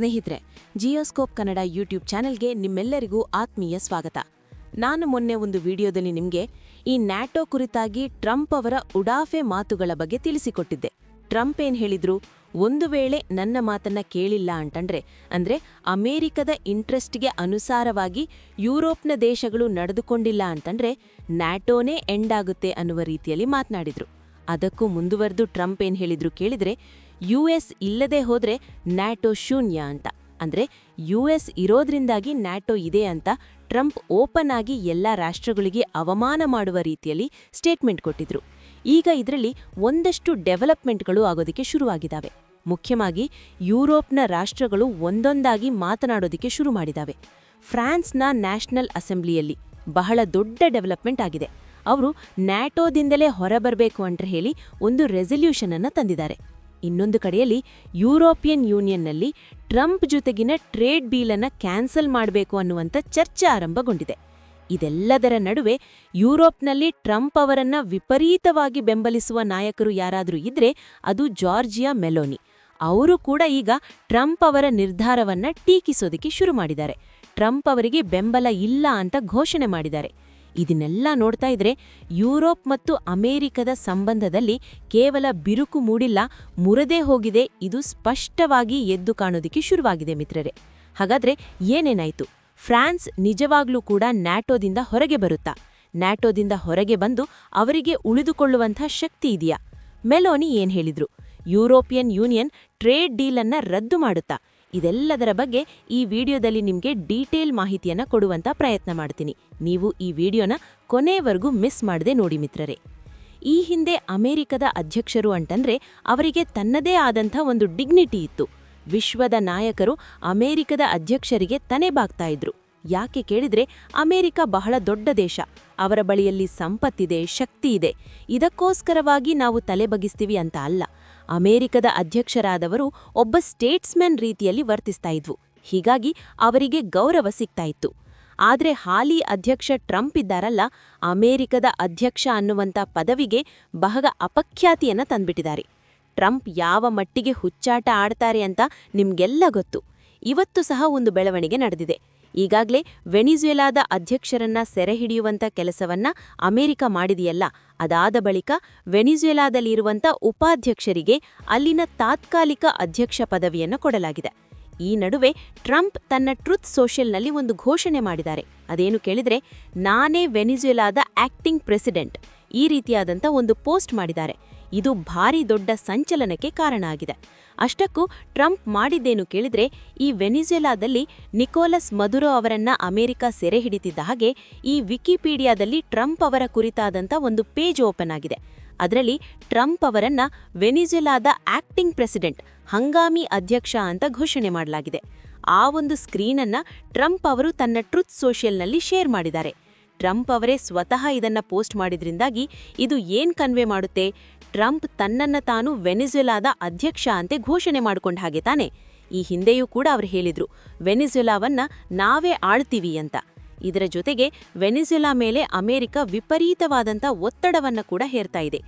ಸ್ನೇಹಿತರೆ, ಜಿಯೋಸ್ಕೋಪ್ ಕನ್ನಡ ಯೂಟ್ಯೂಬ್ ಚಾನೆಲ್ಗೆ ನಿಮ್ಮೆಲ್ಲರಿಗೂ ಆತ್ಮೀಯ ಸ್ವಾಗತ. ನಾನು ಮೊನ್ನೆ ಒಂದು ವಿಡಿಯೋದಲ್ಲಿ ನಿಮಗೆ ಈ ನ್ಯಾಟೋ ಕುರಿತಾಗಿ ಟ್ರಂಪ್ ಅವರ ಉಡಾಫೆ ಮಾತುಗಳ ಬಗ್ಗೆ ತಿಳಿಸಿಕೊಟ್ಟಿದ್ದೆ. ಟ್ರಂಪ್ ಏನ್ ಹೇಳಿದ್ರು, ಒಂದು ವೇಳೆ ನನ್ನ ಮಾತನ್ನ ಕೇಳಿಲ್ಲ ಅಂದ್ರೆ ಅಮೆರಿಕದ ಇಂಟ್ರೆಸ್ಟ್ಗೆ ಅನುಸಾರವಾಗಿ ಯುರೋಪ್ನ ದೇಶಗಳು ನಡೆದುಕೊಂಡಿಲ್ಲ ಅಂತಂದ್ರೆ ನ್ಯಾಟೋನೇ ಎಂಡ್ ಆಗುತ್ತೆ ಅನ್ನುವ ರೀತಿಯಲ್ಲಿ ಮಾತನಾಡಿದ್ರು. ಅದಕ್ಕೂ ಮುಂದುವರೆದು ಟ್ರಂಪ್ ಏನ್ ಹೇಳಿದ್ರು ಕೇಳಿದ್ರೆ, ಯುಎಸ್ ಇಲ್ಲದೆ ಹೋದ್ರೆ ನ್ಯಾಟೋ ಶೂನ್ಯ ಅಂತ, ಅಂದ್ರೆ ಯುಎಸ್ ಇರೋದ್ರಿಂದಾಗಿ ನ್ಯಾಟೋ ಇದೆ ಅಂತ ಟ್ರಂಪ್ ಓಪನ್ ಆಗಿ ಎಲ್ಲ ರಾಷ್ಟ್ರಗಳಿಗೆ ಅವಮಾನ ಮಾಡುವ ರೀತಿಯಲ್ಲಿ ಸ್ಟೇಟ್ಮೆಂಟ್ ಕೊಟ್ಟಿದ್ರು. ಈಗ ಇದರಲ್ಲಿ ಒಂದಷ್ಟು ಡೆವಲಪ್ಮೆಂಟ್ಗಳು ಆಗೋದಕ್ಕೆ ಶುರುವಾಗಿದ್ದಾವೆ. ಮುಖ್ಯವಾಗಿ ಯುರೋಪ್ನ ರಾಷ್ಟ್ರಗಳು ಒಂದೊಂದಾಗಿ ಮಾತನಾಡೋದಕ್ಕೆ ಶುರು ಮಾಡಿದಾವೆ. ಫ್ರಾನ್ಸ್ನ ನ್ಯಾಷನಲ್ ಅಸೆಂಬ್ಲಿಯಲ್ಲಿ ಬಹಳ ದೊಡ್ಡ ಡೆವಲಪ್ಮೆಂಟ್ ಆಗಿದೆ. ಅವರು ನ್ಯಾಟೋದಿಂದಲೇ ಹೊರಬರಬೇಕು ಅಂತ ಹೇಳಿ ಒಂದು ರೆಸಲ್ಯೂಷನ್ ಅನ್ನು ತಂದಿದ್ದಾರೆ. ಇನ್ನೊಂದು ಕಡೆಯಲ್ಲಿ ಯುರೋಪಿಯನ್ ಯೂನಿಯನ್ನಲ್ಲಿ ಟ್ರಂಪ್ ಜೊತೆಗಿನ ಟ್ರೇಡ್ ಡೀಲನ್ನು ಕ್ಯಾನ್ಸಲ್ ಮಾಡಬೇಕು ಅನ್ನುವಂಥ ಚರ್ಚೆ ಆರಂಭಗೊಂಡಿದೆ. ಇದೆಲ್ಲದರ ನಡುವೆ ಯುರೋಪ್ನಲ್ಲಿ ಟ್ರಂಪ್ ಅವರನ್ನ ವಿಪರೀತವಾಗಿ ಬೆಂಬಲಿಸುವ ನಾಯಕರು ಯಾರಾದರೂ ಇದ್ರೆ ಅದು ಜಾರ್ಜಿಯಾ ಮೆಲೋನಿ. ಅವರು ಕೂಡ ಈಗ ಟ್ರಂಪ್ ಅವರ ನಿರ್ಧಾರವನ್ನ ಟೀಕಿಸೋದಕ್ಕೆ ಶುರು ಮಾಡಿದ್ದಾರೆ. ಟ್ರಂಪ್ ಅವರಿಗೆ ಬೆಂಬಲ ಇಲ್ಲ ಅಂತ ಘೋಷಣೆ ಮಾಡಿದ್ದಾರೆ. ಇದನ್ನೆಲ್ಲ ನೋಡ್ತಾ ಇದ್ರೆ ಯುರೋಪ್ ಮತ್ತು ಅಮೆರಿಕದ ಸಂಬಂಧದಲ್ಲಿ ಕೇವಲ ಬಿರುಕು ಮೂಡಿಲ್ಲ, ಮುರದೇ ಹೋಗಿದೆ. ಇದು ಸ್ಪಷ್ಟವಾಗಿ ಎದ್ದು ಕಾಣೋದಕ್ಕೆ ಶುರುವಾಗಿದೆ ಮಿತ್ರರೇ. ಹಾಗಾದ್ರೆ ಏನೇನಾಯ್ತು? ಫ್ರಾನ್ಸ್ ನಿಜವಾಗ್ಲೂ ಕೂಡ ನ್ಯಾಟೋದಿಂದ ಹೊರಗೆ ಬರುತ್ತಾ? ನ್ಯಾಟೋದಿಂದ ಹೊರಗೆ ಬಂದು ಅವರಿಗೆ ಉಳಿದುಕೊಳ್ಳುವಂಥ ಶಕ್ತಿ ಇದೆಯಾ? ಮೆಲೋನಿ ಏನ್ ಹೇಳಿದ್ರು? ಯುರೋಪಿಯನ್ ಯೂನಿಯನ್ ಟ್ರೇಡ್ ಡೀಲನ್ನ ರದ್ದು ಮಾಡುತ್ತಾ? ಇದೆಲ್ಲದರ ಬಗ್ಗೆ ಈ ವಿಡಿಯೋದಲ್ಲಿ ನಿಮಗೆ ಡೀಟೇಲ್ ಮಾಹಿತಿಯನ್ನ ಕೊಡುವಂತ ಪ್ರಯತ್ನ ಮಾಡ್ತೀನಿ. ನೀವು ಈ ವಿಡಿಯೋನ ಕೊನೆವರೆಗೂ ಮಿಸ್ ಮಾಡದೆ ನೋಡಿ ಮಿತ್ರರೇ. ಈ ಹಿಂದೆ ಅಮೆರಿಕದ ಅಧ್ಯಕ್ಷರು ಅಂತಂದ್ರೆ ಅವರಿಗೆ ತನ್ನದೇ ಆದಂಥ ಒಂದು ಡಿಗ್ನಿಟಿ ಇತ್ತು. ವಿಶ್ವದ ನಾಯಕರು ಅಮೆರಿಕದ ಅಧ್ಯಕ್ಷರಿಗೆ ತನೆಬಾಗ್ತಾ ಇದ್ರು. ಯಾಕೆ ಕೇಳಿದ್ರೆ ಅಮೆರಿಕ ಬಹಳ ದೊಡ್ಡ ದೇಶ, ಅವರ ಬಳಿಯಲ್ಲಿ ಸಂಪತ್ತಿದೆ, ಶಕ್ತಿ ಇದೆ. ಇದಕ್ಕೋಸ್ಕರವಾಗಿ ನಾವು ತಲೆ ಬಗ್ಗಿಸ್ತೀವಿ ಅಂತ ಅಲ್ಲ. ಅಮೆರಿಕದ ಅಧ್ಯಕ್ಷರಾದವರು ಒಬ್ಬ ಸ್ಟೇಟ್ಸ್ಮನ್ ರೀತಿಯಲ್ಲಿ ವರ್ತಿಸ್ತಾ ಇದ್ವು. ಹೀಗಾಗಿ ಅವರಿಗೆ ಗೌರವ ಸಿಗ್ತಾ ಇತ್ತು. ಆದ್ರೆ ಹಾಲಿ ಅಧ್ಯಕ್ಷ ಟ್ರಂಪ್ ಇದ್ದಾರಲ್ಲ, ಅಮೆರಿಕದ ಅಧ್ಯಕ್ಷ ಅನ್ನುವಂಥ ಪದವಿಗೆ ಬಹಳ ಅಪಖ್ಯಾತಿಯನ್ನ ತಂದ್ಬಿಟ್ಟಿದ್ದಾರೆ. ಟ್ರಂಪ್ ಯಾವ ಮಟ್ಟಿಗೆ ಹುಚ್ಚಾಟ ಆಡ್ತಾರೆ ಅಂತ ನಿಮ್ಗೆಲ್ಲ ಗೊತ್ತು. ಇವತ್ತು ಸಹ ಒಂದು ಬೆಳವಣಿಗೆ ನಡೆದಿದೆ. ಈಗಾಗಲೇ ವೆನಿಜುವೆಲಾದ ಅಧ್ಯಕ್ಷರನ್ನ ಸೆರೆ ಹಿಡಿಯುವಂಥ ಕೆಲಸವನ್ನ ಅಮೆರಿಕ ಮಾಡಿದೆಯಲ್ಲ, ಅದಾದ ಬಳಿಕ ವೆನಿಜುವೆಲಾದಲ್ಲಿರುವಂಥ ಉಪಾಧ್ಯಕ್ಷರಿಗೆ ಅಲ್ಲಿನ ತಾತ್ಕಾಲಿಕ ಅಧ್ಯಕ್ಷ ಪದವಿಯನ್ನು ಕೊಡಲಾಗಿದೆ. ಈ ನಡುವೆ ಟ್ರಂಪ್ ತನ್ನ ಟ್ರುತ್ ಸೋಷಿಯಲ್ನಲ್ಲಿ ಒಂದು ಘೋಷಣೆ ಮಾಡಿದ್ದಾರೆ. ಅದೇನು ಕೇಳಿದ್ರೆ, ನಾನೇ ವೆನಿಜುವೆಲಾದ ಆಕ್ಟಿಂಗ್ ಪ್ರೆಸಿಡೆಂಟ್, ಈ ರೀತಿಯಾದಂಥ ಒಂದು ಪೋಸ್ಟ್ ಮಾಡಿದ್ದಾರೆ. ಇದು ಭಾರಿ ದೊಡ್ಡ ಸಂಚಲನಕ್ಕೆ ಕಾರಣ ಆಗಿದೆ. ಅಷ್ಟಕ್ಕೂ ಟ್ರಂಪ್ ಮಾಡಿದ್ದೇನು ಕೇಳಿದ್ರೆ, ಈ ವೆನಿಜುವೆಲಾದಲ್ಲಿ ನಿಕೋಲಸ್ ಮದುರೋ ಅವರನ್ನ ಅಮೆರಿಕ ಸೆರೆ ಹಿಡಿತಿದ್ದ ಹಾಗೆ ಈ ವಿಕಿಪೀಡಿಯಾದಲ್ಲಿ ಟ್ರಂಪ್ ಅವರ ಕುರಿತಾದಂಥ ಒಂದು ಪೇಜ್ ಓಪನ್ ಆಗಿದೆ. ಅದರಲ್ಲಿ ಟ್ರಂಪ್ ಅವರನ್ನ ವೆನಿಜುವೆಲಾದ ಆಕ್ಟಿಂಗ್ ಪ್ರೆಸಿಡೆಂಟ್, ಹಂಗಾಮಿ ಅಧ್ಯಕ್ಷ ಅಂತ ಘೋಷಣೆ ಮಾಡಲಾಗಿದೆ. ಆ ಒಂದು ಸ್ಕ್ರೀನನ್ನ ಟ್ರಂಪ್ ಅವರು ತನ್ನ ಟ್ರುತ್ ಸೋಷಿಯಲ್ನಲ್ಲಿ ಶೇರ್ ಮಾಡಿದ್ದಾರೆ. ಟ್ರಂಪ್ ಅವರೇ ಸ್ವತಃ ಇದನ್ನ ಪೋಸ್ಟ್ ಮಾಡಿದ್ರಿಂದಾಗಿ ಇದು ಏನ್ ಕನ್ವೆ ಮಾಡುತ್ತೆ? ಟ್ರಂಪ್ ತನ್ನನ್ನ ತಾನು ವೆನಿಜುವೆಲಾದ ಅಧ್ಯಕ್ಷ ಅಂತೆ ಘೋಷಣೆ ಮಾಡ್ಕೊಂಡ ಹಾಗೆ ತಾನೆ. ಈ ಹಿಂದೆಯೂ ಕೂಡ ಅವರು ಹೇಳಿದ್ರು, ವೆನಿಜುವೆಲಾವನ್ನ ನಾವೇ ಆಳ್ತೀವಿ ಅಂತ. ಇದರ ಜೊತೆಗೆ ವೆನಿಜುವೆಲಾ ಮೇಲೆ ಅಮೆರಿಕ ವಿಪರೀತವಾದಂಥ ಒತ್ತಡವನ್ನ ಕೂಡ ಹೇರ್ತಾ ಇದೆ.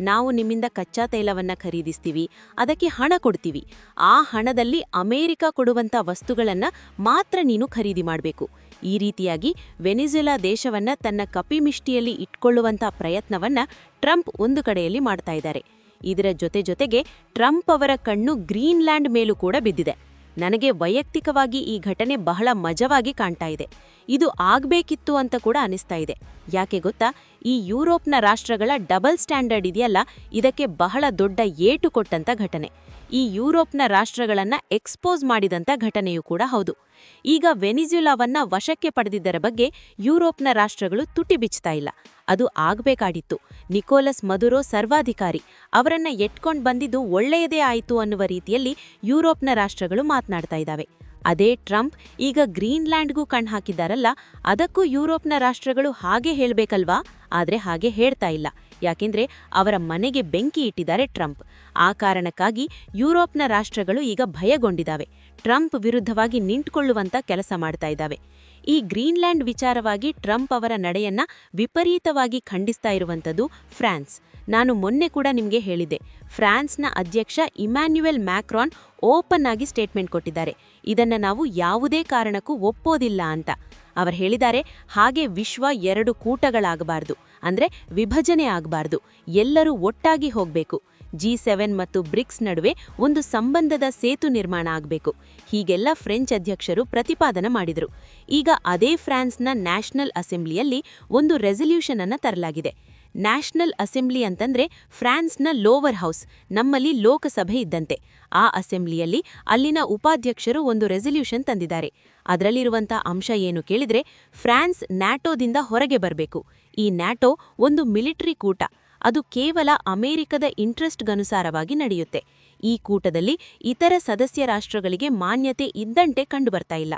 ನಾವು ನಿಮ್ಮಿಂದ ಕಚ್ಚಾ ತೈಲವನ್ನ ಖರೀದಿಸ್ತೀವಿ, ಅದಕ್ಕೆ ಹಣ ಕೊಡ್ತೀವಿ. ಆ ಹಣದಲ್ಲಿ ಅಮೆರಿಕ ಕೊಡುವಂಥ ವಸ್ತುಗಳನ್ನ ಮಾತ್ರ ನೀನು ಖರೀದಿ ಮಾಡಬೇಕು. ಈ ರೀತಿಯಾಗಿ ವೆನಿಜುವೆಲಾ ದೇಶವನ್ನ ತನ್ನ ಕಪಿಮಿಷ್ಟಿಯಲ್ಲಿ ಇಟ್ಕೊಳ್ಳುವಂಥ ಪ್ರಯತ್ನವನ್ನ ಟ್ರಂಪ್ ಒಂದು ಕಡೆಯಲ್ಲಿ ಮಾಡ್ತಾ ಇದ್ದಾರೆ. ಇದರ ಜೊತೆಗೆ ಟ್ರಂಪ್ ಅವರ ಕಣ್ಣು ಗ್ರೀನ್ಲ್ಯಾಂಡ್ ಮೇಲೂ ಕೂಡ ಬಿದ್ದಿದೆ. ನನಗೆ ವೈಯಕ್ತಿಕವಾಗಿ ಈ ಘಟನೆ ಬಹಳ ಮಜವಾಗಿ ಕಾಣ್ತಾ ಇದೆ. ಇದು ಆಗ್ಬೇಕಿತ್ತು ಅಂತ ಕೂಡ ಅನಿಸ್ತಾ ಇದೆ. ಯಾಕೆ ಗೊತ್ತಾ? ಈ ಯುರೋಪ್ನ ರಾಷ್ಟ್ರಗಳ ಡಬಲ್ ಸ್ಟ್ಯಾಂಡರ್ಡ್ ಇದೆಯಲ್ಲ, ಇದಕ್ಕೆ ಬಹಳ ದೊಡ್ಡ ಏಟು ಕೊಟ್ಟಂತ ಘಟನೆ. ಈ ಯುರೋಪ್ನ ರಾಷ್ಟ್ರಗಳನ್ನ ಎಕ್ಸ್ಪೋಸ್ ಮಾಡಿದಂಥ ಘಟನೆಯೂ ಕೂಡ ಹೌದು. ಈಗ ವೆನಿಜುವೆಲಾವನ್ನ ವಶಕ್ಕೆ ಪಡೆದಿದ್ದರ ಬಗ್ಗೆ ಯುರೋಪ್ನ ರಾಷ್ಟ್ರಗಳು ತುಟಿ ಬಿಚ್ತಾ ಇಲ್ಲ. ಅದು ಆಗ್ಬೇಕಾಗಿತ್ತು. ನಿಕೋಲಸ್ ಮದುರೋ ಸರ್ವಾಧಿಕಾರಿ, ಅವರನ್ನ ಎಟ್ಕೊಂಡು ಬಂದಿದ್ದು ಒಳ್ಳೆಯದೇ ಆಯಿತು ಅನ್ನುವ ರೀತಿಯಲ್ಲಿ ಯುರೋಪ್ನ ರಾಷ್ಟ್ರಗಳು ಮಾತನಾಡ್ತಾ ಇದ್ದಾವೆ. ಅದೇ ಟ್ರಂಪ್ ಈಗ ಗ್ರೀನ್ಲ್ಯಾಂಡ್ಗೂ ಕಣ್ಣು ಹಾಕಿದ್ದಾರಲ್ಲ, ಅದಕ್ಕೂ ಯುರೋಪ್ನ ರಾಷ್ಟ್ರಗಳು ಹಾಗೆ ಹೇಳಬೇಕಲ್ವಾ? ಆದರೆ ಹಾಗೆ ಹೇಳ್ತಾ ಇಲ್ಲ. ಯಾಕೆಂದ್ರೆ ಅವರ ಮನೆಗೆ ಬೆಂಕಿ ಇಟ್ಟಿದ್ದಾರೆ ಟ್ರಂಪ್. ಆ ಕಾರಣಕ್ಕಾಗಿ ಯುರೋಪ್ನ ರಾಷ್ಟ್ರಗಳು ಈಗ ಭಯಗೊಂಡಿದ್ದಾವೆ. ಟ್ರಂಪ್ ವಿರುದ್ಧವಾಗಿ ನಿಂತ್ಕೊಳ್ಳುವಂತ ಕೆಲಸ ಮಾಡ್ತಾ ಇದ್ದಾವೆ. ಈ ಗ್ರೀನ್ಲ್ಯಾಂಡ್ ವಿಚಾರವಾಗಿ ಟ್ರಂಪ್ ಅವರ ನಡೆಯನ್ನ ವಿಪರೀತವಾಗಿ ಖಂಡಿಸ್ತಾ ಇರುವಂಥದ್ದು ಫ್ರಾನ್ಸ್. ನಾನು ಮೊನ್ನೆ ಕೂಡ ನಿಮಗೆ ಹೇಳಿದ್ದೆ, ಫ್ರಾನ್ಸ್ನ ಅಧ್ಯಕ್ಷ ಇಮ್ಯಾನ್ಯುಯಲ್ ಮ್ಯಾಕ್ರಾನ್ ಓಪನ್ ಆಗಿ ಸ್ಟೇಟ್ಮೆಂಟ್ ಕೊಟ್ಟಿದ್ದಾರೆ, ಇದನ್ನ ನಾವು ಯಾವುದೇ ಕಾರಣಕ್ಕೂ ಒಪ್ಪೋದಿಲ್ಲ ಅಂತ. ಅವರು ಹೇಳಿದ್ದಾರೆ, ಹಾಗೆ ವಿಶ್ವ 2 ಕೂಟಗಳಾಗಬಾರ್ದು, ಅಂದ್ರೆ ವಿಭಜನೆ ಆಗಬಾರ್ದು, ಎಲ್ಲರೂ ಒಟ್ಟಾಗಿ ಹೋಗಬೇಕು. G7 ಮತ್ತು ಬ್ರಿಕ್ಸ್ ನಡುವೆ ಒಂದು ಸಂಬಂಧದ ಸೇತು ನಿರ್ಮಾಣ ಆಗಬೇಕು. ಹೀಗೆಲ್ಲ ಫ್ರೆಂಚ್ ಅಧ್ಯಕ್ಷರು ಪ್ರತಿಪಾದನೆ ಮಾಡಿದರು. ಈಗ ಅದೇ ಫ್ರಾನ್ಸ್ನ ನ್ಯಾಷನಲ್ ಅಸೆಂಬ್ಲಿಯಲ್ಲಿ ಒಂದು ರೆಸಲ್ಯೂಷನ್ ಅನ್ನು ತರಲಾಗಿದೆ. ನ್ಯಾಷನಲ್ ಅಸೆಂಬ್ಲಿ ಅಂತಂದ್ರೆ ಫ್ರಾನ್ಸ್ನ ಲೋವರ್ ಹೌಸ್, ನಮ್ಮಲ್ಲಿ ಲೋಕಸಭೆ ಇದ್ದಂತೆ. ಆ ಅಸೆಂಬ್ಲಿಯಲ್ಲಿ ಅಲ್ಲಿನ ಉಪಾಧ್ಯಕ್ಷರು ಒಂದು ರೆಸಲ್ಯೂಷನ್ ತಂದಿದ್ದಾರೆ. ಅದರಲ್ಲಿರುವಂಥ ಅಂಶ ಏನು ಕೇಳಿದ್ರೆ, ಫ್ರಾನ್ಸ್ ನ್ಯಾಟೋದಿಂದ ಹೊರಗೆ ಬರಬೇಕು. ಈ ನ್ಯಾಟೋ ಒಂದು ಮಿಲಿಟರಿ ಕೂಟ, ಅದು ಕೇವಲ ಅಮೆರಿಕದ ಇಂಟ್ರೆಸ್ಟ್ಗನುಸಾರವಾಗಿ ನಡೆಯುತ್ತೆ. ಈ ಕೂಟದಲ್ಲಿ ಇತರ ಸದಸ್ಯ ರಾಷ್ಟ್ರಗಳಿಗೆ ಮಾನ್ಯತೆ ಇದ್ದಂತೆ ಕಂಡುಬರ್ತಾ ಇಲ್ಲ.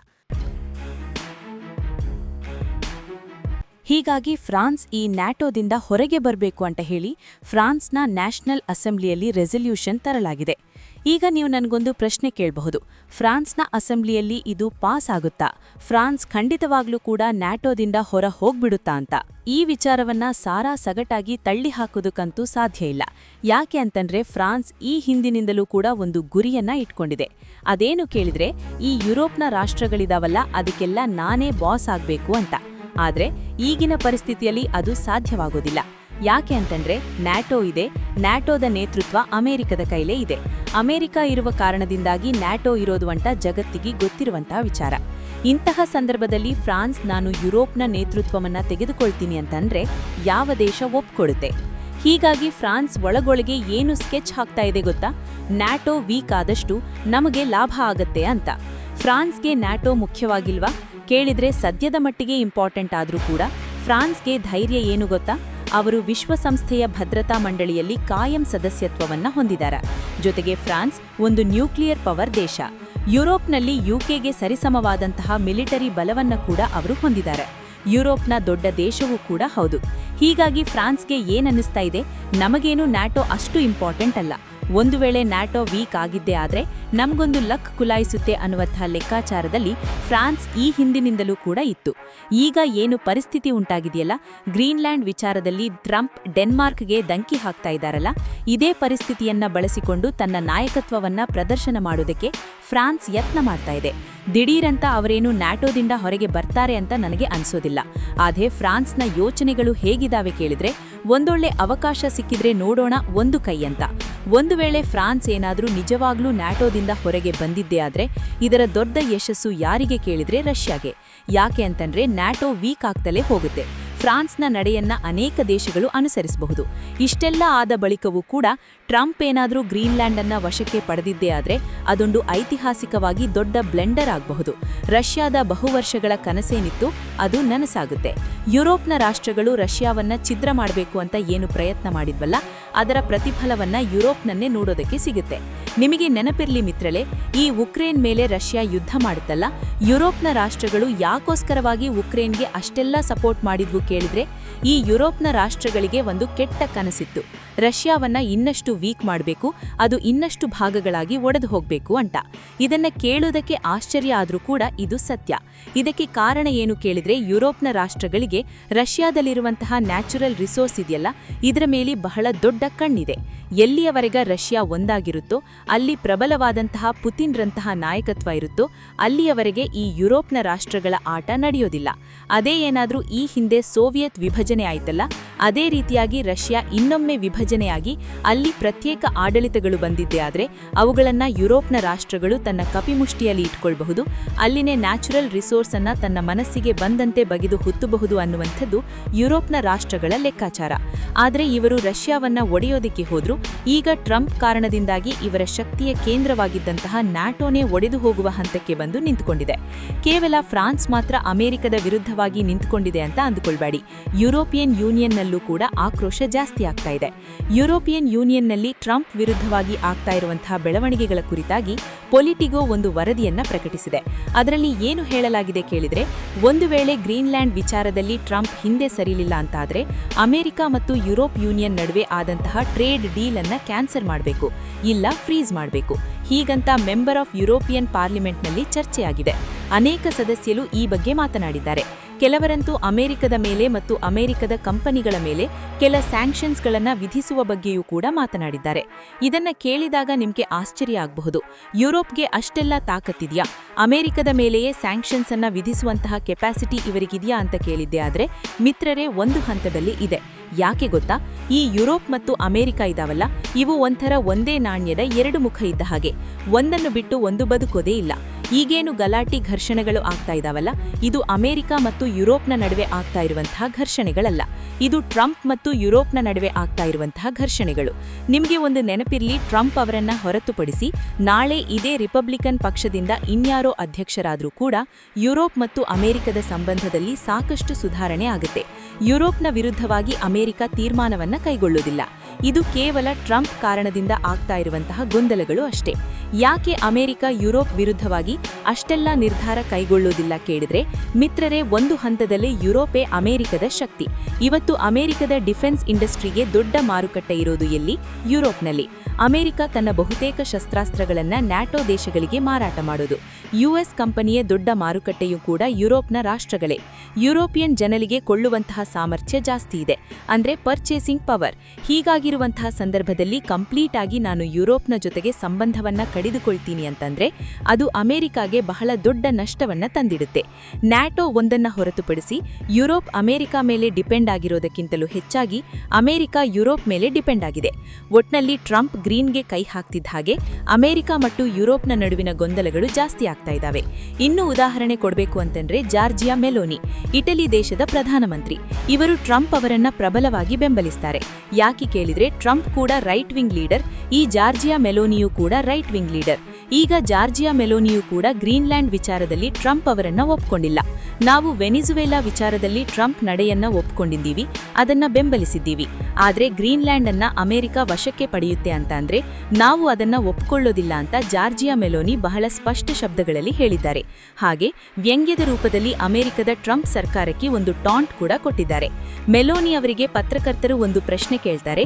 ಹೀಗಾಗಿ ಫ್ರಾನ್ಸ್ ಈ ನ್ಯಾಟೋದಿಂದ ಹೊರಗೆ ಬರಬೇಕು ಅಂತ ಹೇಳಿ ಫ್ರಾನ್ಸ್ನ ನ್ಯಾಷನಲ್ ಅಸೆಂಬ್ಲಿಯಲ್ಲಿ ರೆಸಲ್ಯೂಷನ್ ತರಲಾಗಿದೆ. ಈಗ ನೀವು ನನಗೊಂದು ಪ್ರಶ್ನೆ ಕೇಳಬಹುದು, ಫ್ರಾನ್ಸ್ನ ಅಸೆಂಬ್ಲಿಯಲ್ಲಿ ಇದು ಪಾಸ್ ಆಗುತ್ತಾ? ಫ್ರಾನ್ಸ್ ಖಂಡಿತವಾಗ್ಲೂ ಕೂಡ ನ್ಯಾಟೋದಿಂದ ಹೊರ ಹೋಗ್ಬಿಡುತ್ತಾ ಅಂತ? ಈ ವಿಚಾರವನ್ನ ಸಾರಾ ಸಗಟಾಗಿ ತಳ್ಳಿ ಹಾಕೋದಕ್ಕಂತೂ ಸಾಧ್ಯ ಇಲ್ಲ. ಯಾಕೆ ಅಂತಂದ್ರೆ ಫ್ರಾನ್ಸ್ ಈ ಹಿಂದಿನಿಂದಲೂ ಕೂಡ ಒಂದು ಗುರಿಯನ್ನ ಇಟ್ಕೊಂಡಿದೆ. ಅದೇನು ಕೇಳಿದ್ರೆ, ಈ ಯುರೋಪ್ನ ರಾಷ್ಟ್ರಗಳಿದಾವಲ್ಲ, ಅದಕ್ಕೆಲ್ಲ ನಾನೇ ಬಾಸ್ ಆಗ್ಬೇಕು ಅಂತ. ಆದ್ರೆ ಈಗಿನ ಪರಿಸ್ಥಿತಿಯಲ್ಲಿ ಅದು ಸಾಧ್ಯವಾಗೋದಿಲ್ಲ. ಯಾಕೆ ಅಂತಂದ್ರೆ ನ್ಯಾಟೋ ಇದೆ, ನ್ಯಾಟೋದ ನೇತೃತ್ವ ಅಮೆರಿಕದ ಕೈಲೇ ಇದೆ. ಅಮೆರಿಕ ಇರುವ ಕಾರಣದಿಂದಾಗಿ ನ್ಯಾಟೋ ಇರೋದು ಅಂತ ಜಗತ್ತಿಗೆ ಗೊತ್ತಿರುವಂತಹ ವಿಚಾರ. ಇಂತಹ ಸಂದರ್ಭದಲ್ಲಿ ಫ್ರಾನ್ಸ್ ನಾನು ಯುರೋಪ್ನ ನೇತೃತ್ವವನ್ನ ತೆಗೆದುಕೊಳ್ತೀನಿ ಅಂತಂದ್ರೆ ಯಾವ ದೇಶ ಒಪ್ಕೊಳುತ್ತೆ? ಹೀಗಾಗಿ ಫ್ರಾನ್ಸ್ ಒಳಗೊಳಗೆ ಏನು ಸ್ಕೆಚ್ ಹಾಕ್ತಾ ಇದೆ ಗೊತ್ತಾ? ನ್ಯಾಟೋ ವೀಕ್ ಆದಷ್ಟು ನಮಗೆ ಲಾಭ ಆಗತ್ತೆ ಅಂತ. ಫ್ರಾನ್ಸ್ಗೆ ನ್ಯಾಟೋ ಮುಖ್ಯವಾಗಿಲ್ವಾ ಕೇಳಿದ್ರೆ ಸದ್ಯದ ಮಟ್ಟಿಗೆ ಇಂಪಾರ್ಟೆಂಟ್ ಆದ್ರೂ ಕೂಡ ಫ್ರಾನ್ಸ್ಗೆ ಧೈರ್ಯ ಏನು ಗೊತ್ತಾ? ಅವರು ವಿಶ್ವಸಂಸ್ಥೆಯ ಭದ್ರತಾ ಮಂಡಳಿಯಲ್ಲಿ ಕಾಯಂ ಸದಸ್ಯತ್ವವನ್ನ ಹೊಂದಿದ್ದಾರೆ. ಜೊತೆಗೆ ಫ್ರಾನ್ಸ್ ಒಂದು ನ್ಯೂಕ್ಲಿಯರ್ ಪವರ್ ದೇಶ. ಯುರೋಪ್ನಲ್ಲಿ ಯುಕೆಗೆ ಸರಿಸಮವಾದಂತಹ ಮಿಲಿಟರಿ ಬಲವನ್ನ ಕೂಡ ಅವರು ಹೊಂದಿದ್ದಾರೆ. ಯುರೋಪ್ನ ದೊಡ್ಡ ದೇಶವೂ ಕೂಡ ಹೌದು. ಹೀಗಾಗಿ ಫ್ರಾನ್ಸ್ಗೆ ಏನನ್ನಿಸ್ತಾ ಇದೆ, ನಮಗೇನು ನ್ಯಾಟೋ ಅಷ್ಟು ಇಂಪಾರ್ಟೆಂಟ್ ಅಲ್ಲ. ಒಂದು ವೇಳೆ ನ್ಯಾಟೋ ವೀಕ್ ಆಗಿದ್ದೇ ಆದ್ರೆ ನಮಗೊಂದು ಲಕ್ ಕುಲಾಯಿಸುತ್ತೆ ಅನ್ನುವಂಥ ಲೆಕ್ಕಾಚಾರದಲ್ಲಿ ಫ್ರಾನ್ಸ್ ಈ ಹಿಂದಿನಿಂದಲೂ ಕೂಡ ಇತ್ತು. ಈಗ ಏನು ಪರಿಸ್ಥಿತಿ ಉಂಟಾಗಿದೆಯಲ್ಲ, ಗ್ರೀನ್ಲ್ಯಾಂಡ್ ವಿಚಾರದಲ್ಲಿ ಟ್ರಂಪ್ ಡೆನ್ಮಾರ್ಕ್ಗೆ ದಂಕಿ ಹಾಕ್ತಾ ಇದ್ದಾರಲ್ಲ, ಇದೇ ಪರಿಸ್ಥಿತಿಯನ್ನ ಬಳಸಿಕೊಂಡು ತನ್ನ ನಾಯಕತ್ವವನ್ನ ಪ್ರದರ್ಶನ ಮಾಡೋದಕ್ಕೆ ಫ್ರಾನ್ಸ್ ಯತ್ನ ಮಾಡ್ತಾ ಇದೆ. ದಿಢೀರಂತ ಅವರೇನು ನ್ಯಾಟೋದಿಂದ ಹೊರಗೆ ಬರ್ತಾರೆ ಅಂತ ನನಗೆ ಅನ್ಸೋದಿಲ್ಲ. ಆದ್ರೆ ಫ್ರಾನ್ಸ್ನ ಯೋಚನೆಗಳು ಹೇಗಿದಾವೆ ಕೇಳಿದ್ರೆ, ಒಂದೊಳ್ಳೆ ಅವಕಾಶ ಸಿಕ್ಕಿದ್ರೆ ನೋಡೋಣ ಒಂದು ಕೈ ಅಂತ. ಒಂದು ವೇಳೆ ಫ್ರಾನ್ಸ್ ಏನಾದ್ರೂ ನಿಜವಾಗ್ಲೂ ನ್ಯಾಟೋದಿಂದ ಹೊರಗೆ ಬಂದಿದ್ದೇ ಆದ್ರೆ ಇದರ ದೊಡ್ಡ ಯಶಸ್ಸು ಯಾರಿಗೆ ಕೇಳಿದ್ರೆ ರಷ್ಯಾಗೆ. ಯಾಕೆ ಅಂತಂದ್ರೆ ನ್ಯಾಟೋ ವೀಕ್ ಆಗ್ತಲೇ ಹೋಗುತ್ತೆ. ಫ್ರಾನ್ಸ್ನ ನಡೆಯನ್ನ ಅನೇಕ ದೇಶಗಳು ಅನುಸರಿಸಬಹುದು. ಇಷ್ಟೆಲ್ಲ ಆದ ಬಳಿಕವೂ ಕೂಡ ಟ್ರಂಪ್ ಏನಾದರೂ ಗ್ರೀನ್ಲ್ಯಾಂಡ್ ಅನ್ನ ವಶಕ್ಕೆ ಪಡೆದಿದ್ದೇ ಆದ್ರೆ ಅದೊಂದು ಐತಿಹಾಸಿಕವಾಗಿ ದೊಡ್ಡ ಬ್ಲೆಂಡರ್ ಆಗಬಹುದು. ರಷ್ಯಾದ ಬಹುವರ್ಷಗಳ ಕನಸೇನಿತ್ತು ಅದು ನನಸಾಗುತ್ತೆ. ಯುರೋಪ್ನ ರಾಷ್ಟ್ರಗಳು ರಷ್ಯಾವನ್ನ ಛಿದ್ರ ಮಾಡಬೇಕು ಅಂತ ಏನು ಪ್ರಯತ್ನ ಮಾಡಿದ್ವಲ್ಲ, ಅದರ ಪ್ರತಿಫಲವನ್ನ ಯುರೋಪ್ನನ್ನೇ ನೋಡೋದಕ್ಕೆ ಸಿಗುತ್ತೆ. ನಿಮಗೆ ನೆನಪಿರ್ಲಿ ಮಿತ್ರಳೆ, ಈ ಉಕ್ರೇನ್ ಮೇಲೆ ರಷ್ಯಾ ಯುದ್ಧ ಮಾಡುತ್ತಲ್ಲ, ಯುರೋಪ್ನ ರಾಷ್ಟ್ರಗಳು ಯಾಕೋಸ್ಕರವಾಗಿ ಉಕ್ರೇನ್ಗೆ ಅಷ್ಟೆಲ್ಲ ಸಪೋರ್ಟ್ ಮಾಡಿದ್ವು ಕೇಳಿದ್ರೆ, ಈ ಯುರೋಪ್ನ ರಾಷ್ಟ್ರಗಳಿಗೆ ಒಂದು ಕೆಟ್ಟ ಕನಸಿತ್ತು, ರಷ್ಯಾವನ್ನ ಇನ್ನಷ್ಟು ವೀಕ್ ಮಾಡಬೇಕು, ಅದು ಇನ್ನಷ್ಟು ಭಾಗಗಳಾಗಿ ಒಡೆದು ಹೋಗಬೇಕು ಅಂತ. ಇದನ್ನ ಕೇಳೋದಕ್ಕೆ ಆಶ್ಚರ್ಯ ಆದ್ರೂ ಕೂಡ ಇದು ಸತ್ಯ. ಇದಕ್ಕೆ ಕಾರಣ ಏನು ಕೇಳಿದ್ರೆ, ಯುರೋಪ್ನ ರಾಷ್ಟ್ರಗಳಿಗೆ ರಷ್ಯಾದಲ್ಲಿರುವಂತಹ ನ್ಯಾಚುರಲ್ ರಿಸೋರ್ಸ್ ಇದೆಯಲ್ಲ, ಇದರ ಮೇಲೆ ಬಹಳ ದೊಡ್ಡ ಕಣ್ಣಿದೆ. ಎಲ್ಲಿಯವರೆಗೆ ರಷ್ಯಾ ಒಂದಾಗಿರುತ್ತೋ, ಅಲ್ಲಿ ಪ್ರಬಲವಾದಂತಹ ಪುತಿನ್ರಂತಹ ನಾಯಕತ್ವ ಇರುತ್ತೋ, ಅಲ್ಲಿಯವರೆಗೆ ಈ ಯುರೋಪ್ನ ರಾಷ್ಟ್ರಗಳ ಆಟ ನಡೆಯೋದಿಲ್ಲ. ಅದೇ ಏನಾದ್ರೂ ಈ ಹಿಂದೆ ಸೋವಿಯತ್ ವಿಭಜನೆ ಆಯ್ತಲ್ಲ, ಅದೇ ರೀತಿಯಾಗಿ ರಷ್ಯಾ ಇನ್ನೊಮ್ಮೆ ವಿಭಜನೆಯಾಗಿ ಅಲ್ಲಿ ಪ್ರತ್ಯೇಕ ಆಡಳಿತಗಳು ಬಂದಿದ್ದೇ ಆದ್ರೆ ಅವುಗಳನ್ನ ಯುರೋಪ್ನ ರಾಷ್ಟ್ರಗಳು ತನ್ನ ಕಪಿಮುಷ್ಟಿಯಲ್ಲಿ ಇಟ್ಕೊಳ್ಬಹುದು, ಅಲ್ಲಿನೇ ನ್ಯಾಚುರಲ್ ರಿಸೋರ್ಸ್ ಅನ್ನ ತನ್ನ ಮನಸ್ಸಿಗೆ ಬಂದಂತೆ ಬಗೆದು ಹುತ್ತಬಹುದು ಅನ್ನುವಂಥದ್ದು ಯುರೋಪ್ನ ರಾಷ್ಟ್ರಗಳ ಲೆಕ್ಕಾಚಾರ. ಆದ್ರೆ ಇವರು ರಷ್ಯಾವನ್ನ ಒಡೆಯೋದಿಕ್ಕೆ ಹೋದ್ರು. ಈಗ ಟ್ರಂಪ್ ಕಾರಣದಿಂದಾಗಿ ಇವರ ಶಕ್ತಿಯ ಕೇಂದ್ರವಾಗಿದ್ದಂತಹ ನ್ಯಾಟೋನೇ ಒಡೆದು ಹೋಗುವ ಹಂತಕ್ಕೆ ಬಂದು ನಿಂತುಕೊಂಡಿದೆ. ಕೇವಲ ಫ್ರಾನ್ಸ್ ಮಾತ್ರ ಅಮೆರಿಕದ ವಿರುದ್ಧವಾಗಿ ನಿಂತುಕೊಂಡಿದೆ ಅಂತ ಅಂದುಕೊಳ್ಬೇಡಿ. ಯುರೋಪಿಯನ್ ಯೂನಿಯನ್ನಲ್ಲೂ ಕೂಡ ಆಕ್ರೋಶ ಜಾಸ್ತಿ ಆಗ್ತಾ ಇದೆ. ಯುರೋಪಿಯನ್ ಯೂನಿಯನ್ನಲ್ಲಿ ಟ್ರಂಪ್ ವಿರುದ್ಧವಾಗಿ ಆಗ್ತಾ ಇರುವಂತಹ ಬೆಳವಣಿಗೆಗಳ ಕುರಿತಾಗಿ ಪೊಲಿಟಿಗೋ ಒಂದು ವರದಿಯನ್ನ ಪ್ರಕಟಿಸಿದೆ. ಅದರಲ್ಲಿ ಏನು ಹೇಳಲಾಗಿದೆ ಕೇಳಿದ್ರೆ, ಒಂದು ವೇಳೆ ಗ್ರೀನ್ಲ್ಯಾಂಡ್ ವಿಚಾರದಲ್ಲಿ ಟ್ರಂಪ್ ಹಿಂದೆ ಸರಿಲಿಲ್ಲ ಅಂತಾದ್ರೆ ಅಮೆರಿಕ ಮತ್ತು ಯುರೋಪ್ ಯೂನಿಯನ್ ನಡುವೆ ಆದಂತಹ ಟ್ರೇಡ್ ಡೀಲ್ ಅನ್ನ ಕ್ಯಾನ್ಸಲ್ ಮಾಡಬೇಕು, ಇಲ್ಲ ಫ್ರೀಸ್ ಮಾಡಬೇಕು. ಹೀಗಂತ ಮೆಂಬರ್ ಆಫ್ ಯುರೋಪಿಯನ್ ಪಾರ್ಲಿಮೆಂಟ್ನಲ್ಲಿ ಚರ್ಚೆಯಾಗಿದೆ. ಅನೇಕ ಸದಸ್ಯರು ಈ ಬಗ್ಗೆ ಮಾತನಾಡಿದ್ದಾರೆ. ಕೆಲವರಂತೂ ಅಮೆರಿಕದ ಮೇಲೆ ಮತ್ತು ಅಮೆರಿಕದ ಕಂಪನಿಗಳ ಮೇಲೆ ಕೆಲ ಸ್ಯಾಂಕ್ಷನ್ಸ್ಗಳನ್ನು ವಿಧಿಸುವ ಬಗ್ಗೆಯೂ ಕೂಡ ಮಾತನಾಡಿದ್ದಾರೆ. ಇದನ್ನ ಕೇಳಿದಾಗ ನಿಮಗೆ ಆಶ್ಚರ್ಯ ಆಗಬಹುದು. ಯುರೋಪ್ಗೆ ಅಷ್ಟೆಲ್ಲ ತಾಕತ್ತಿದೆಯಾ? ಅಮೆರಿಕದ ಮೇಲೆಯೇ ಸ್ಯಾಂಕ್ಷನ್ಸ್ ಅನ್ನ ವಿಧಿಸುವಂತಹ ಕೆಪಾಸಿಟಿ ಇವರಿಗಿದೆಯಾ ಅಂತ ಕೇಳಿದ್ದೆ. ಆದರೆ ಮಿತ್ರರೇ, ಒಂದು ಹಂತದಲ್ಲಿ ಇದೆ. ಯಾಕೆ ಗೊತ್ತಾ? ಈ ಯುರೋಪ್ ಮತ್ತು ಅಮೆರಿಕ ಇದಾವಲ್ಲ, ಇವು ಒಂಥರ ಒಂದೇ ನಾಣ್ಯದ ಎರಡು ಮುಖ ಇದ್ದ ಹಾಗೆ. ಒಂದನ್ನು ಬಿಟ್ಟು ಒಂದು ಬದುಕೋದೇ ಇಲ್ಲ. ಈಗೇನು ಗಲಾಟಿ ಘರ್ಷಣೆಗಳು ಆಗ್ತಾ ಇದಾವಲ್ಲ, ಇದು ಅಮೆರಿಕ ಮತ್ತು ಯುರೋಪ್ನ ನಡುವೆ ಆಗ್ತಾ ಇರುವಂತಹ ಘರ್ಷಣೆಗಳಲ್ಲ. ಇದು ಟ್ರಂಪ್ ಮತ್ತು ಯುರೋಪ್ನ ನಡುವೆ ಆಗ್ತಾ ಇರುವಂತಹ ಘರ್ಷಣೆಗಳು. ನಿಮಗೆ ಒಂದು ನೆನಪಿರ್ಲಿ, ಟ್ರಂಪ್ ಅವರನ್ನ ಹೊರತುಪಡಿಸಿ ನಾಳೆ ಇದೇ ರಿಪಬ್ಲಿಕನ್ ಪಕ್ಷದಿಂದ ಇನ್ಯಾರೋ ಅಧ್ಯಕ್ಷರಾದರೂ ಕೂಡ ಯುರೋಪ್ ಮತ್ತು ಅಮೆರಿಕದ ಸಂಬಂಧದಲ್ಲಿ ಸಾಕಷ್ಟು ಸುಧಾರಣೆ ಆಗುತ್ತೆ. ಯುರೋಪ್ನ ವಿರುದ್ಧವಾಗಿ ಅಮೆರಿಕ ತೀರ್ಮಾನವನ್ನ ಕೈಗೊಳ್ಳುವುದಿಲ್ಲ. ಇದು ಕೇವಲ ಟ್ರಂಪ್ ಕಾರಣದಿಂದ ಆಗ್ತಾ ಇರುವಂತಹ ಗೊಂದಲಗಳು ಅಷ್ಟೇ. ಯಾಕೆ ಅಮೆರಿಕ ಯುರೋಪ್ ವಿರುದ್ಧವಾಗಿ ಅಷ್ಟೆಲ್ಲ ನಿರ್ಧಾರ ಕೈಗೊಳ್ಳುವುದಿಲ್ಲ ಕೇಳಿದ್ರೆ, ಮಿತ್ರರೇ, ಒಂದು ಹಂತದಲ್ಲಿ ಯುರೋಪೇ ಅಮೆರಿಕದ ಶಕ್ತಿ. ಇವತ್ತು ಅಮೆರಿಕದ ಡಿಫೆನ್ಸ್ ಇಂಡಸ್ಟ್ರಿಗೆ ದೊಡ್ಡ ಮಾರುಕಟ್ಟೆ ಇರೋದು ಎಲ್ಲಿ? ಯುರೋಪ್ನಲ್ಲಿ. ಅಮೆರಿಕ ತನ್ನ ಬಹುತೇಕ ಶಸ್ತ್ರಾಸ್ತ್ರಗಳನ್ನ ನ್ಯಾಟೋ ದೇಶಗಳಿಗೆ ಮಾರಾಟ ಮಾಡೋದು. ಯುಎಸ್ ಕಂಪನಿಯ ದೊಡ್ಡ ಮಾರುಕಟ್ಟೆಯೂ ಕೂಡ ಯುರೋಪ್ನ ರಾಷ್ಟ್ರಗಳೇ. ಯುರೋಪಿಯನ್ ಜನರಿಗೆ ಕೊಳ್ಳುವಂತಹ ಸಾಮರ್ಥ್ಯ ಜಾಸ್ತಿ ಇದೆ, ಅಂದ್ರೆ ಪರ್ಚೇಸಿಂಗ್ ಪವರ್. ಹೀಗಾಗಿರುವಂತಹ ಸಂದರ್ಭದಲ್ಲಿ ಕಂಪ್ಲೀಟ್ ಆಗಿ ನಾನು ಯುರೋಪ್ನ ಜೊತೆಗೆ ಸಂಬಂಧವನ್ನ ಕಡಿದುಕೊಳ್ತೀನಿ ಅಂತಂದ್ರೆ ಅದು ಅಮೆರಿಕಾಗೆ ಬಹಳ ದೊಡ್ಡ ನಷ್ಟವನ್ನ ತಂದಿಡುತ್ತೆ. ನ್ಯಾಟೋ ಒಂದನ್ನ ಹೊರತುಪಡಿಸಿ ಯುರೋಪ್ ಅಮೆರಿಕ ಮೇಲೆ ಡಿಪೆಂಡ್ ಆಗಿರೋದಕ್ಕಿಂತಲೂ ಹೆಚ್ಚಾಗಿ ಅಮೆರಿಕ ಯುರೋಪ್ ಮೇಲೆ ಡಿಪೆಂಡ್ ಆಗಿದೆ. ಒಟ್ನಲ್ಲಿ ಟ್ರಂಪ್ ಗ್ರೀನ್ಗೆ ಕೈ ಹಾಕ್ತಿದ್ದ ಹಾಗೆ ಅಮೆರಿಕ ಮತ್ತು ಯುರೋಪ್ನ ನಡುವಿನ ಗೊಂದಲಗಳು ಜಾಸ್ತಿ ಆಗ್ತಾ ಇದ್ದಾವೆ. ಇನ್ನು ಉದಾಹರಣೆ ಕೊಡಬೇಕು ಅಂತಂದ್ರೆ ಜಾರ್ಜಿಯಾ ಮೆಲೋನಿ, ಇಟಲಿ ದೇಶದ ಪ್ರಧಾನಮಂತ್ರಿ. ಇವರು ಟ್ರಂಪ್ ಅವರನ್ನ ಪ್ರಬಲವಾಗಿ ಬೆಂಬಲಿಸ್ತಾರೆ. ಯಾಕೆ ಕೇಳಿದ್ರೆ, ಟ್ರಂಪ್ ಕೂಡ ರೈಟ್ ವಿಂಗ್ ಲೀಡರ್, ಈ ಜಾರ್ಜಿಯಾ ಮೆಲೋನಿಯೂ ಕೂಡ ರೈಟ್ ವಿಂಗ್ ಲೀಡರ್. ಈಗ ಜಾರ್ಜಿಯಾ ಮೆಲೋನಿಯೂ ಕೂಡ ಗ್ರೀನ್ಲ್ಯಾಂಡ್ ವಿಚಾರದಲ್ಲಿ ಟ್ರಂಪ್ ಅವರನ್ನ ಒಪ್ಕೊಂಡಿಲ್ಲ. ನಾವು ವೆನಿಜುವೆಲಾ ವಿಚಾರದಲ್ಲಿ ಟ್ರಂಪ್ ನಡೆಯನ್ನ ಒಪ್ಕೊಂಡಿದ್ದೀವಿ, ಅದನ್ನ ಬೆಂಬಲಿಸಿದ್ದೀವಿ. ಆದ್ರೆ ಗ್ರೀನ್ಲ್ಯಾಂಡ್ ಅನ್ನ ಅಮೆರಿಕ ವಶಕ್ಕೆ ಪಡೆಯುತ್ತೆ ಅಂತ ಅಂದ್ರೆ ನಾವು ಅದನ್ನ ಒಪ್ಕೊಳ್ಳೋದಿಲ್ಲ ಅಂತ ಜಾರ್ಜಿಯಾ ಮೆಲೋನಿ ಬಹಳ ಸ್ಪಷ್ಟ ಶಬ್ದಗಳಲ್ಲಿ ಹೇಳಿದ್ದಾರೆ. ಹಾಗೆ ವ್ಯಂಗ್ಯದ ರೂಪದಲ್ಲಿ ಅಮೆರಿಕದ ಟ್ರಂಪ್ ಸರ್ಕಾರಕ್ಕೆ ಒಂದು ಟಾಂಟ್ ಕೂಡ ಕೊಟ್ಟಿದ್ದಾರೆ. ಮೆಲೋನಿ ಅವರಿಗೆ ಪತ್ರಕರ್ತರು ಒಂದು ಪ್ರಶ್ನೆ ಕೇಳ್ತಾರೆ,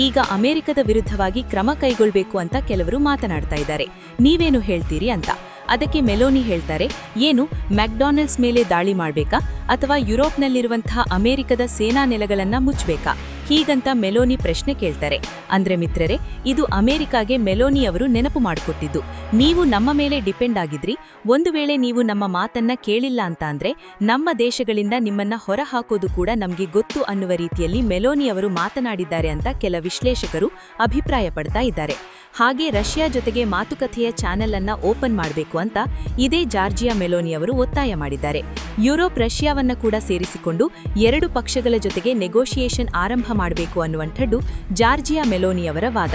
ಈಗ ಅಮೆರಿಕದ ವಿರುದ್ಧವಾಗಿ ಕ್ರಮ ಕೈಗೊಳ್ಳಬೇಕು ಅಂತ ಕೆಲವರು ಮಾತನಾಡ್ತಾ ಇದ್ದಾರೆ, ನೀವೇನು ಹೇಳ್ತೀರಿ ಅಂತ. ಅದಕ್ಕೆ ಮೆಲೋನಿ ಹೇಳ್ತಾರೆ, ಏನು ಮ್ಯಾಕ್ಡಾನಲ್ಡ್ಸ್ ಮೇಲೆ ದಾಳಿ ಮಾಡಬೇಕಾ ಅಥವಾ ಯುರೋಪ್ನಲ್ಲಿರುವಂತಹ ಅಮೆರಿಕದ ಸೇನಾ ನೆಲೆಗಳನ್ನ ಮುಚ್ಚಬೇಕಾ? ಹೀಗಂತ ಮೆಲೋನಿ ಪ್ರಶ್ನೆ ಕೇಳ್ತಾರೆ. ಅಂದ್ರೆ ಮಿತ್ರರೇ, ಇದು ಅಮೆರಿಕಾಗೆ ಮೆಲೋನಿ ಅವರು ನೆನಪು ಮಾಡಿಕೊಟ್ಟಿದ್ದು. ನೀವು ನಮ್ಮ ಮೇಲೆ ಡಿಪೆಂಡ್ ಆಗಿದ್ರಿ, ಒಂದು ವೇಳೆ ನೀವು ನಮ್ಮ ಮಾತನ್ನ ಕೇಳಿಲ್ಲ ಅಂತ ಅಂದ್ರೆ ನಮ್ಮ ದೇಶಗಳಿಂದ ನಿಮ್ಮನ್ನ ಹೊರ ಹಾಕೋದು ಕೂಡ ನಮ್ಗೆ ಗೊತ್ತು ಅನ್ನುವ ರೀತಿಯಲ್ಲಿ ಮೆಲೋನಿ ಅವರು ಮಾತನಾಡಿದ್ದಾರೆ ಅಂತ ಕೆಲ ವಿಶ್ಲೇಷಕರು ಅಭಿಪ್ರಾಯ ಪಡ್ತಾ ಇದ್ದಾರೆ. ಹಾಗೆ ರಷ್ಯಾ ಜೊತೆಗೆ ಮಾತುಕತೆಯ ಚಾನೆಲ್ ಅನ್ನ ಓಪನ್ ಮಾಡಬೇಕು ಅಂತ ಇದೇ ಜಾರ್ಜಿಯಾ ಮೆಲೋನಿ ಅವರು ಒತ್ತಾಯ ಮಾಡಿದ್ದಾರೆ. ಯುರೋಪ್ ರಷ್ಯಾವನ್ನ ಕೂಡ ಸೇರಿಸಿಕೊಂಡು ಎರಡು ಪಕ್ಷಗಳ ಜೊತೆಗೆ ನೆಗೋಷಿಯೇಷನ್ ಆರಂಭ ಮಾಡಬೇಕು ಅನ್ನುವಂಥದ್ದು ಜಾರ್ಜಿಯಾ ಮೆಲೋನಿ ಅವರ ವಾದ.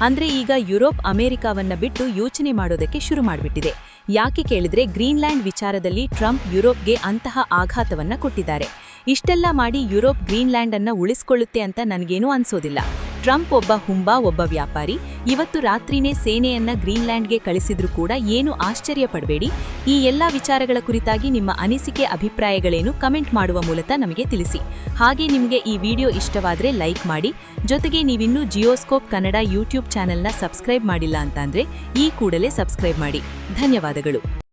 ಅಂದ್ರೆ ಈಗ ಯುರೋಪ್ ಅಮೆರಿಕಾವನ್ನ ಬಿಟ್ಟು ಯೋಚನೆ ಮಾಡೋದಕ್ಕೆ ಶುರು ಮಾಡಿಬಿಟ್ಟಿದೆ. ಯಾಕೆ ಕೇಳಿದ್ರೆ, ಗ್ರೀನ್ಲ್ಯಾಂಡ್ ವಿಚಾರದಲ್ಲಿ ಟ್ರಂಪ್ ಯುರೋಪ್ಗೆ ಅಂತಹ ಆಘಾತವನ್ನ ಕೊಟ್ಟಿದ್ದಾರೆ. ಇಷ್ಟೆಲ್ಲ ಮಾಡಿ ಯುರೋಪ್ ಗ್ರೀನ್ಲ್ಯಾಂಡ್ ಅನ್ನ ಉಳಿಸಿಕೊಳ್ಳುತ್ತೆ ಅಂತ ನನಗೇನೂ ಅನ್ಸೋದಿಲ್ಲ. ಟ್ರಂಪ್ ಒಬ್ಬ ಹುಂಬಾ, ಒಬ್ಬ ವ್ಯಾಪಾರಿ. ಇವತ್ತು ರಾತ್ರಿನೇ ಸೇನೆಯನ್ನ ಗ್ರೀನ್ಲ್ಯಾಂಡ್ಗೆ ಕಳಿಸಿದ್ರೂ ಕೂಡ ಏನು ಆಶ್ಚರ್ಯ ಪಡಬೇಡಿ. ಈ ಎಲ್ಲಾ ವಿಚಾರಗಳ ಕುರಿತಾಗಿ ನಿಮ್ಮ ಅನಿಸಿಕೆ, ಅಭಿಪ್ರಾಯಗಳೇನು ಕಮೆಂಟ್ ಮಾಡುವ ಮೂಲಕ ನಮಗೆ ತಿಳಿಸಿ. ಹಾಗೆ ನಿಮಗೆ ಈ ವಿಡಿಯೋ ಇಷ್ಟವಾದ್ರೆ ಲೈಕ್ ಮಾಡಿ. ಜೊತೆಗೆ ನೀವಿನ್ನೂ ಜಿಯೋಸ್ಕೋಪ್ ಕನ್ನಡ ಯೂಟ್ಯೂಬ್ ಚಾನೆಲ್ನ ಸಬ್ಸ್ಕ್ರೈಬ್ ಮಾಡಿಲ್ಲ ಅಂತಂದ್ರೆ ಈ ಕೂಡಲೇ ಸಬ್ಸ್ಕ್ರೈಬ್ ಮಾಡಿ. ಧನ್ಯವಾದಗಳು.